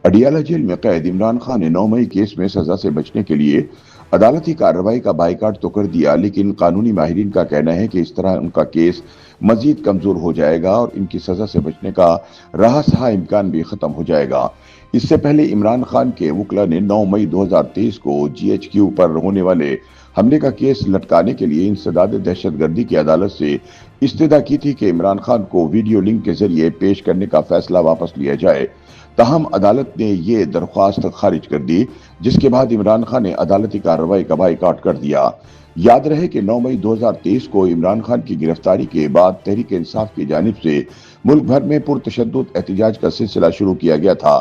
Adiala jail में कैद इमरान खान ने 9 मई केस में सजा से बचने के लिए अदालती कार्रवाई का बाइकाट तो कर दिया, लेकिन कानूनी माहिरीन का कहना है कि इस तरह उनका केस मजीद कमजोर हो जाएगा और इनकी सजा से बचने का रहा सहा इम्कान भी खत्म हो जाएगा। इससे पहले इमरान खान के वकील ने 9 मई 2023 को जीएचक्यू पर होने वाले हमले का केस लटकाने के लिए इंसदाद दहशतगर्दी की अदालत से इस्तदा की थी कि इमरान खान को वीडियो लिंक के जरिए पेश करने का फैसला वापस लिया जाए। ताहम अदालत ने ये दरख्वास्त खारिज कर दी, जिसके बाद इमरान खान ने अदालती कार्रवाई का बाइकाट कर दिया। याद रहे कि 9 मई 2023 को इमरान खान की गिरफ्तारी के बाद तहरीक इंसाफ की जानिब से मुल्क भर में पुरतशद्दुद एहतजाज का सिलसिला शुरू किया गया था।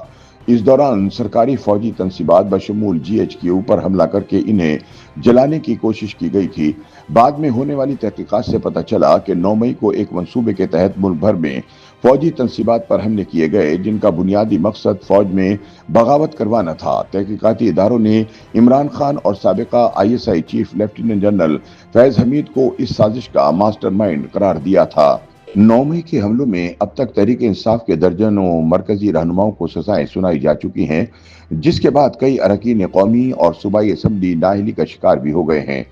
इस दौरान सरकारी फौजी तंसीबात बशमूल जीएचक्यू पर हमला करके इन्हें जलाने की कोशिश की गई थी। बाद में होने वाली तहकीकात से पता चला कि 9 मई को एक मंसूबे के तहत मुल्क भर में फौजी तंसीबात पर हमले किए गए, जिनका बुनियादी मकसद फौज में बगावत करवाना था। तहकीकाती इदारों ने इमरान खान और साबिका ISI chief lieutenant general Faiz Hameed को इस साजिश का मास्टरमाइंड करार दिया था। 9 मई के हमलों में अब तक तहरीक इंसाफ के दर्जनों मरकजी रहनुमाओं को सजाएं सुनाई जा चुकी हैं, जिसके बाद कई अरकान कौमी और सूबाई असम्बली नाअहली का शिकार भी हो गए हैं।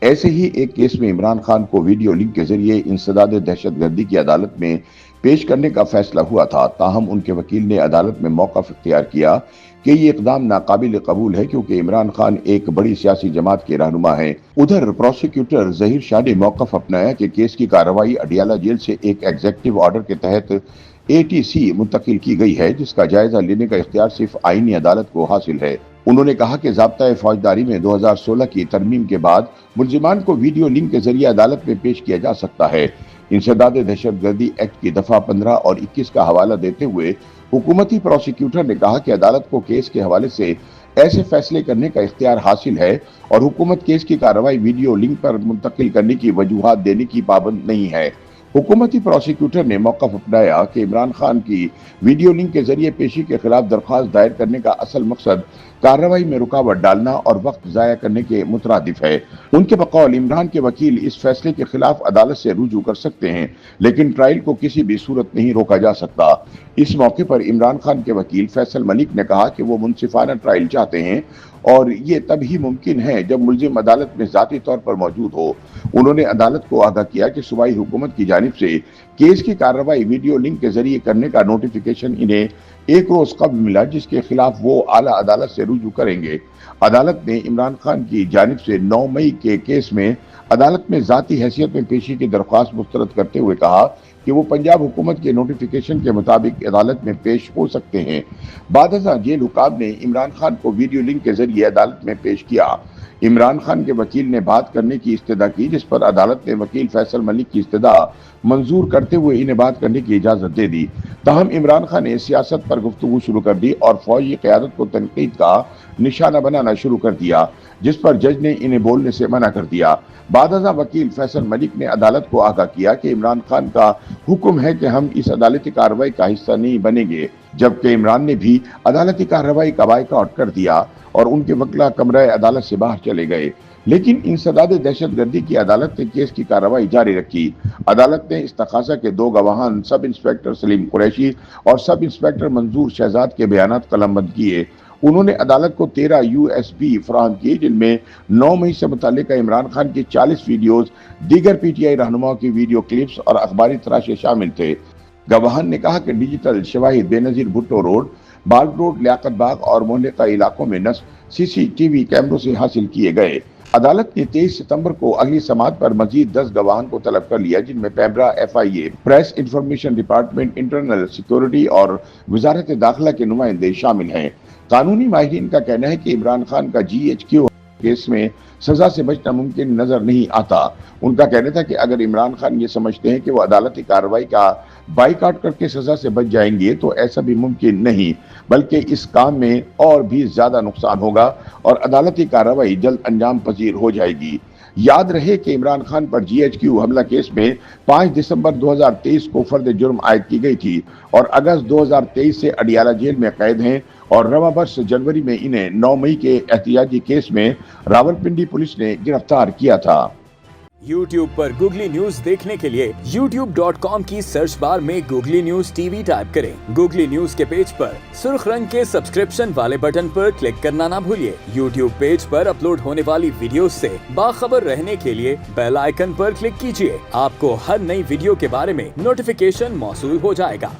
ऐसे ही एक केस में इमरान खान को वीडियो लिंक के जरिए इंसदाद दहशतगर्दी की अदालत में पेश करने का फैसला हुआ था। ताहम उनके वकील ने अदालत में मौक़िफ़ इख्तियार किया कि ये इक़दाम नाकाबिल कबूल है, क्योंकि इमरान खान एक बड़ी सियासी जमात के रहनुमा हैं। उधर प्रोसिक्यूटर ज़हीर शाह ने मौक़िफ़ अपनाया कि केस की कार्रवाई अडियाला जेल से एक एग्जीक्यूटिव ऑर्डर के तहत एटीसी मुंतकिल की गई है, जिसका जायजा लेने का इख्तियार सिर्फ आईनी अदालत को हासिल है। उन्होंने कहा कि ज़ाब्ता फौजदारी में 2016 की तरमीम के बाद मुल्जिमान को वीडियो लिंक के जरिए अदालत में पेश किया जा सकता है। इंसदाद दहशतगर्दी एक्ट की दफा 15 और 21 का हवाला देते हुए हुकूमती प्रोसिक्यूटर ने कहा कि अदालत को केस के हवाले से ऐसे फैसले करने का इख्तियार हासिल है और हुकूमत केस की कार्रवाई वीडियो लिंक पर मुंतकिल करने की वजूहात देने की पाबंद नहीं है। हुकूमती प्रोसिक्यूटर ने मौक़िफ़ अपनाया कि इमरान खान की वीडियो लिंक के जरिए पेशी के खिलाफ दरख्वास्त दायर करने का असल मकसद कार्रवाई में रुकावट डालना और वक्त ज़ाया करने के मुतरादिफ है। उनके बकौल इमरान के वकील इस फैसले के खिलाफ अदालत से रुजू कर सकते हैं, लेकिन ट्रायल को किसी भी सूरत नहीं रोका जा सकता। इस मौके पर इमरान खान के वकील फैसल मलिक ने कहा कि वो मुनसिफाना ट्रायल चाहते हैं और ये तभी मुमकिन है जब मुल्जिम अदालत में ज़ाती तौर पर मौजूद हो। उन्होंने अदालत को आगाह किया कि सूबाई हुकूमत की जानिब से केस की कार्रवाई वीडियो लिंक के जरिए करने का नोटिफिकेशन इन्हें एक रोज कबल मिला, जिसके खिलाफ वो आला अदालत से रुजू करेंगे। अदालत ने इमरान खान की जानिब से 9 मई के केस में अदालत में ज़ाती हैसियत में पेशी की दरख्वास्त मुस्तरद करते हुए कहा कि वो पंजाब हुकूमत के नोटिफिकेशन के मुताबिक अदालत में पेश हो सकते हैं। बादशाह जेल हुकाम ने इमरान खान को वीडियो लिंक के जरिए अदालत में पेश किया। इमरान खान के वकील ने बात करने की इस्तदा की, जिस पर अदालत ने वकील फैसल मलिक की इस्तदा मंजूर करते हुए इन्हें बात करने की इजाज़त दे दी। ताहम इमरान खान ने सियासत पर गुफ्तगू शुरू कर दी और फौजी क़यादत को तनकीद का निशाना बनाना शुरू कर दिया, जिस पर जज ने इन्हें बोलने से मना कर दिया। बादशाह वकील फैसल मलिक ने अदालत को आगाह किया कि इमरान खान का हुक्म है कि हम इस अदालती कार्रवाई का हिस्सा नहीं बनेंगे, जबकि इमरान ने भी अदालती कार्रवाई का बाइकाट कर दिया और उनके वकील कमरे अदालत से बाहर चले गए। लेकिन इंसदाद दहशतगर्दी की अदालत ने केस की कार्रवाई जारी रखी। अदालत ने इस्तखासा के 2 गवाहान सब इंस्पेक्टर सलीम कुरैशी और सब इंस्पेक्टर मंजूर शहजाद के बयानात कलमबंद किए। उन्होंने अदालत को 13 यूएसबी फराहम किए, जिनमें 9 मई से मुताल्लिका इमरान खान की 40 वीडियोज, दीगर पीटीआई रहनुमाओं की वीडियो क्लिप्स और अखबारी तराशे शामिल थे। गवाहान ने कहा कि डिजिटल शवाहिद बेनजीर भुट्टो रोड, बाग रोड, लियाकत बाग और मोहल्ला इलाकों में नस्ब सीसीटीवी कैमरों से हासिल किए गए। अदालत ने 23 सितंबर को अगली समाअत पर मजीद 10 गवाहान को तलब कर लिया, जिनमें PEMRA, FIA, press information department, internal security और वजारत दाखिला के नुमाइंदे शामिल हैं। कानूनी माहिरीन का कहना है कि इमरान खान का GHQ केस में सजा से बचना मुमकिन नजर नहीं आता। उनका कहना था कि अगर इमरान खान ये समझते हैं कि वो अदालती कार्रवाई का बाइकाट करके सजा से बच जाएंगे, तो ऐसा भी मुमकिन नहीं, बल्कि इस काम में और भी ज्यादा नुकसान होगा और अदालती कार्रवाई जल्द अंजाम पजीर हो जाएगी। याद रहे कि इमरान खान पर GHQ हमला केस में 5 दिसंबर 2023 को फर्द जुर्म आयद की गई थी और अगस्त 2023 से अडियाला जेल में कैद हैं और रवा वर्ष जनवरी में इन्हें 9 मई के एहतियाजी केस में रावलपिंडी पुलिस ने गिरफ्तार किया था। YouTube पर गूगली न्यूज देखने के लिए youtube.com की सर्च बार में गूगली न्यूज टीवी टाइप करें। गूगली न्यूज के पेज पर सुर्ख रंग के सब्सक्रिप्शन वाले बटन पर क्लिक करना ना भूलिए। YouTube पेज पर अपलोड होने वाली वीडियोस से बाखबर रहने के लिए बेल आइकन पर क्लिक कीजिए। आपको हर नई वीडियो के बारे में नोटिफिकेशन मौसूल हो जाएगा।